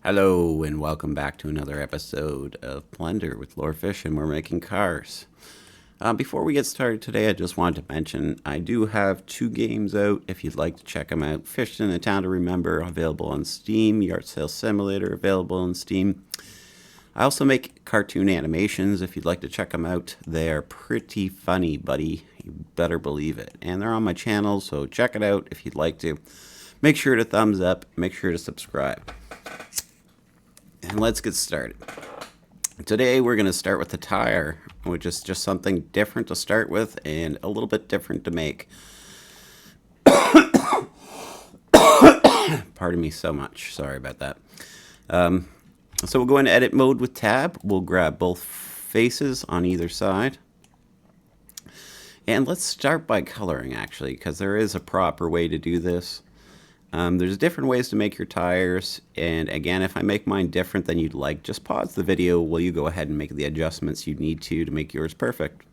Hello and welcome back to another episode of Blender with Lorefish, and we're making cars. Before we get started today, I just wanted to mention I do have 2 games out if you'd like to check them out. Fish in a Town to Remember, available on Steam. Yard Sale Simulator, available on Steam. I also make cartoon animations if you'd like to check them out. They are pretty funny, buddy. You better believe it. And they're on my channel, so check it out if you'd like to. Make sure to thumbs up, make sure to subscribe. And let's get started. Today we're going to start with the tire, which is just something different to start with and a little bit different to make. Pardon me so much. Sorry about that. So we'll go into edit mode with tab. We'll grab both faces on either side. And let's start by coloring, actually, because there is a proper way to do this. There's different ways to make your tires, and again, if I make mine different than you'd like, just pause the video while you go ahead and make the adjustments you need to make yours perfect.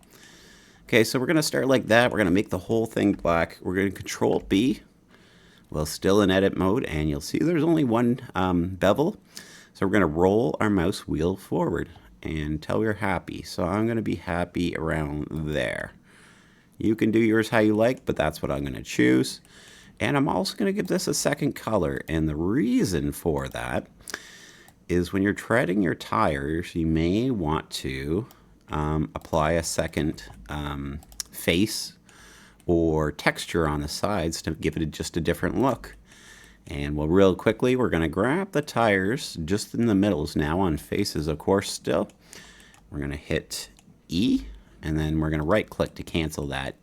Okay, so we're going to start like that. We're going to make the whole thing black. We're going to Control B while still in edit mode, and you'll see there's only one bevel. So we're going to roll our mouse wheel forward until we're happy. So I'm going to be happy around there. You can do yours how you like, but that's what I'm going to choose. And I'm also going to give this a second color, and the reason for that is when you're treading your tires, you may want to apply a second face or texture on the sides to give it just a different look. And well, real quickly, we're going to grab the tires just in the middles now on faces, of course, still. We're going to hit E, and then we're going to right click to cancel that.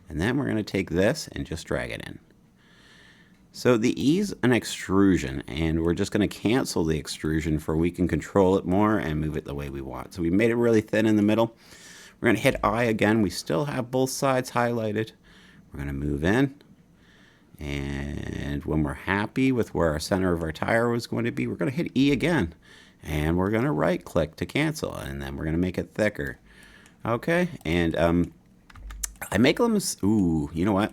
And then we're going to take this and just drag it in. So the E is an extrusion, and we're just going to cancel the extrusion for we can control it more and move it the way we want. So we made it really thin in the middle. We're going to hit I again. We still have both sides highlighted. We're going to move in. And when we're happy with where our center of our tire was going to be, we're going to hit E again. And we're going to right click to cancel, and then we're going to make it thicker. Okay, and I make them, ooh, you know what?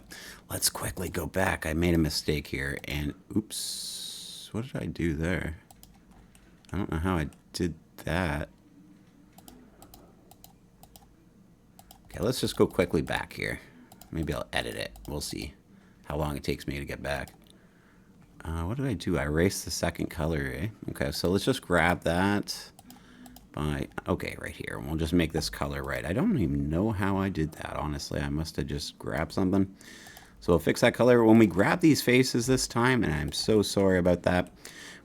Let's quickly go back. I made a mistake here, and oops, what did I do there? I don't know how I did that. Okay, let's just go quickly back here. Maybe I'll edit it. We'll see how long it takes me to get back. What did I do? I erased the second color, eh? Okay, so let's just grab that. Okay, right here. And we'll just make this color right. I don't even know how I did that, honestly. I must have just grabbed something. So we'll fix that color. When we grab these faces this time, and I'm so sorry about that,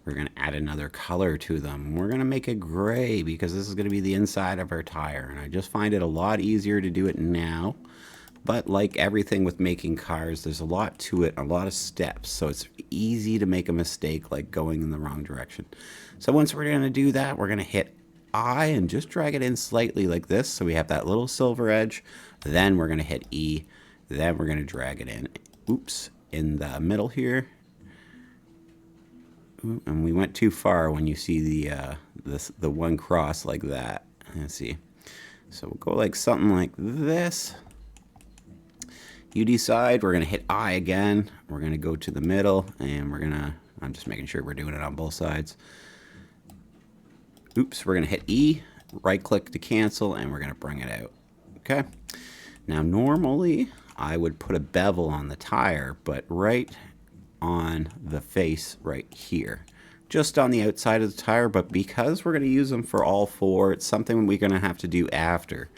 we're going to add another color to them. We're going to make it gray because this is going to be the inside of our tire. And I just find it a lot easier to do it now. But like everything with making cars, there's a lot to it, a lot of steps. So it's easy to make a mistake like going in the wrong direction. So once we're going to do that, we're going to hit I and just drag it in slightly like this. So we have that little silver edge. Then we're going to hit E. Then we're going to drag it in, oops, in the middle here. Ooh, and we went too far when you see the one cross like that. Let's see. So we'll go like something like this. You decide. We're going to hit I again. We're going to go to the middle, and we're going to, I'm just making sure we're doing it on both sides. Oops, we're going to hit E, right click to cancel, and we're going to bring it out. Okay. Now normally I would put a bevel on the tire, but right on the face right here. Just on the outside of the tire, but because we're going to use them for all four, it's something we're going to have to do after.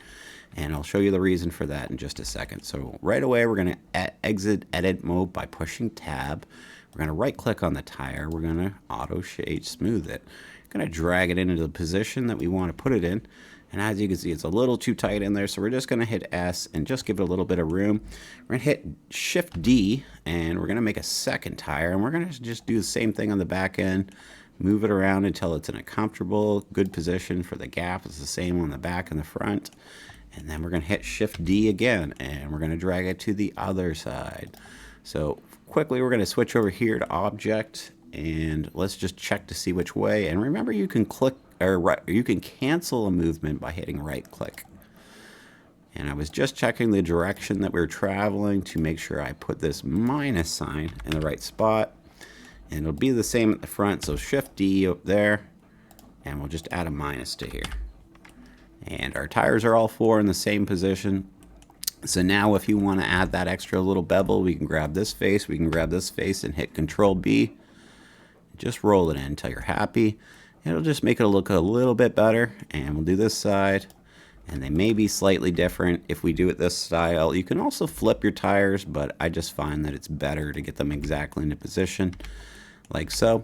And I'll show you the reason for that in just a second. So right away we're going to exit edit mode by pushing tab. We're going to right click on the tire. We're going to auto shade smooth it. We're going to drag it into the position that we want to put it in. And as you can see, it's a little too tight in there, so we're just going to hit S and just give it a little bit of room. We're going to hit Shift D, and we're going to make a second tire, and we're going to just do the same thing on the back end. Move it around until it's in a comfortable, good position for the gap. It's the same on the back and the front. And then we're going to hit Shift D again, and we're going to drag it to the other side. So quickly, we're going to switch over here to Object, and let's just check to see which way. And remember, you can click, or you can cancel a movement by hitting right click. And I was just checking the direction that we were traveling to make sure I put this minus sign in the right spot. And it'll be the same at the front, so Shift D up there, and we'll just add a minus to here. And our tires are all four in the same position. So now if you want to add that extra little bevel, we can grab this face, we can grab this face and hit Control B. Just roll it in until you're happy. It'll just make it look a little bit better. And we'll do this side. And they may be slightly different if we do it this style. You can also flip your tires, but I just find that it's better to get them exactly into position, like so.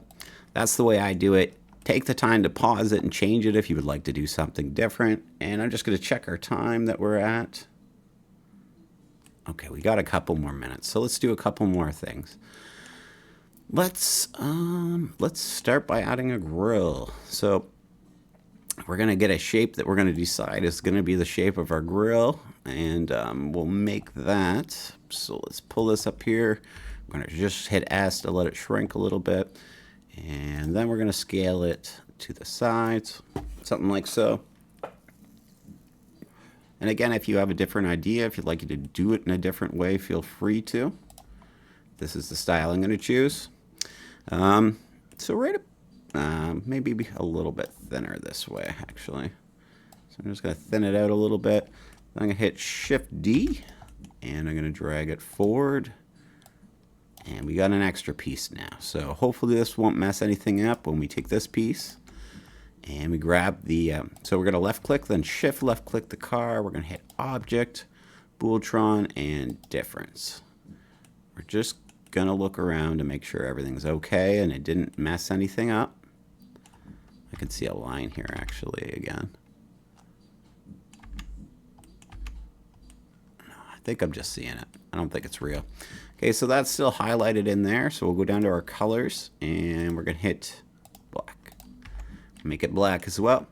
That's the way I do it. Take the time to pause it and change it if you would like to do something different. And I'm just going to check our time that we're at. Okay, we got a couple more minutes, so let's do a couple more things. Let's start by adding a grill. So we're going to get a shape that we're going to decide is going to be the shape of our grill, and we'll make that. So let's pull this up here. We're going to just hit S to let it shrink a little bit, and then we're going to scale it to the sides, something like so. And again, if you have a different idea, if you'd like to do it in a different way, feel free to. This is the style I'm going to choose. So right up, maybe be a little bit thinner this way, actually. So I'm just going to thin it out a little bit. I'm going to hit Shift D, and I'm going to drag it forward. And we got an extra piece now. So hopefully this won't mess anything up when we take this piece. And we grab the, so we're going to left click, then shift left click the car. We're going to hit Object, Booltron, and Difference. We're just going to look around to make sure everything's okay and it didn't mess anything up. I can see a line here actually again. No, I think I'm just seeing it. I don't think it's real. Okay, so that's still highlighted in there. So we'll go down to our colors and we're going to hit black. Make it black as well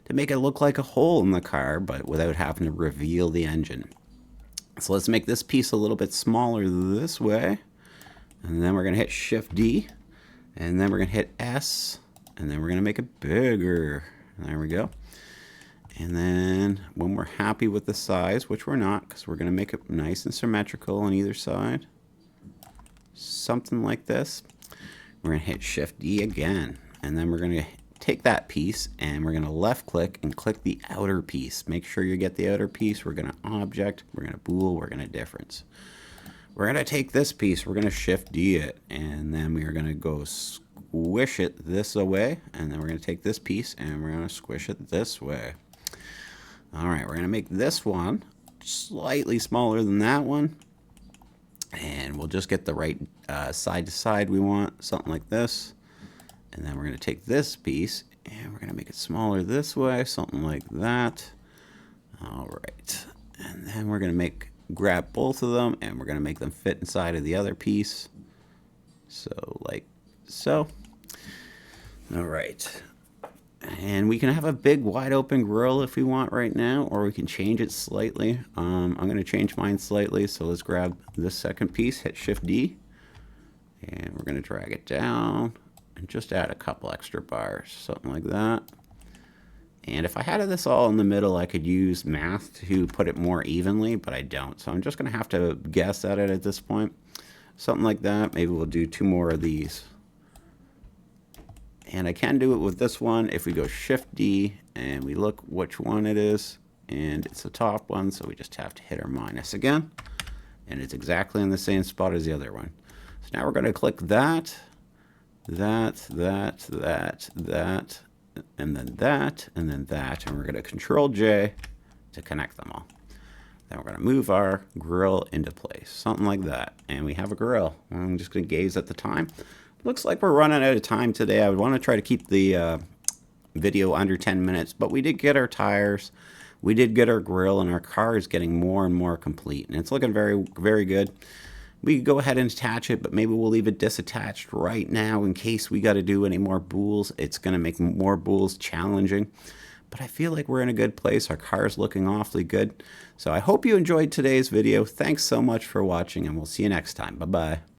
to make it look like a hole in the car, but without having to reveal the engine. So let's make this piece a little bit smaller this way, and then we're going to hit Shift D, and then we're going to hit S, and then we're going to make it bigger. There we go. And then when we're happy with the size, which we're not, because we're going to make it nice and symmetrical on either side, something like this, we're going to hit Shift D again, and then we're going to take that piece and we're going to left click and click the outer piece. Make sure you get the outer piece. We're going to Object, we're going to Bool, we're going to Difference. We're going to take this piece, we're going to Shift D it, and then we are going to go squish it this way, and then we're going to take this piece and we're going to squish it this way. Alright, we're going to make this one slightly smaller than that one, and we'll just get the right side to side we want, something like this. And then we're going to take this piece and we're going to make it smaller this way, something like that. All right. And then we're going to grab both of them and we're going to make them fit inside of the other piece. So like so. All right. And we can have a big wide open grill if we want right now, or we can change it slightly. I'm going to change mine slightly. So let's grab this second piece, hit Shift D, and we're going to drag it down. And just add a couple extra bars, something like that. And if I had this all in the middle, I could use math to put it more evenly, but I don't. So I'm just going to have to guess at it at this point. Something like that. Maybe we'll do 2 more of these. And I can do it with this one if we go Shift D and we look which one it is. And it's the top one, so we just have to hit our minus again. And it's exactly in the same spot as the other one. So now we're going to click that. That, and then that, and then that, and we're going to Control J to connect them all. Then we're going to move our grill into place, something like that, and we have a grill. I'm just going to gaze at the time. Looks like we're running out of time today. I would want to try to keep the video under 10 minutes, but we did get our tires, we did get our grill, and our car is getting more and more complete, and it's looking very, very good. We could go ahead and attach it, but maybe we'll leave it disattached right now in case we got to do any more bools. It's going to make more bools challenging. But I feel like we're in a good place. Our car is looking awfully good. So I hope you enjoyed today's video. Thanks so much for watching, and we'll see you next time. Bye-bye.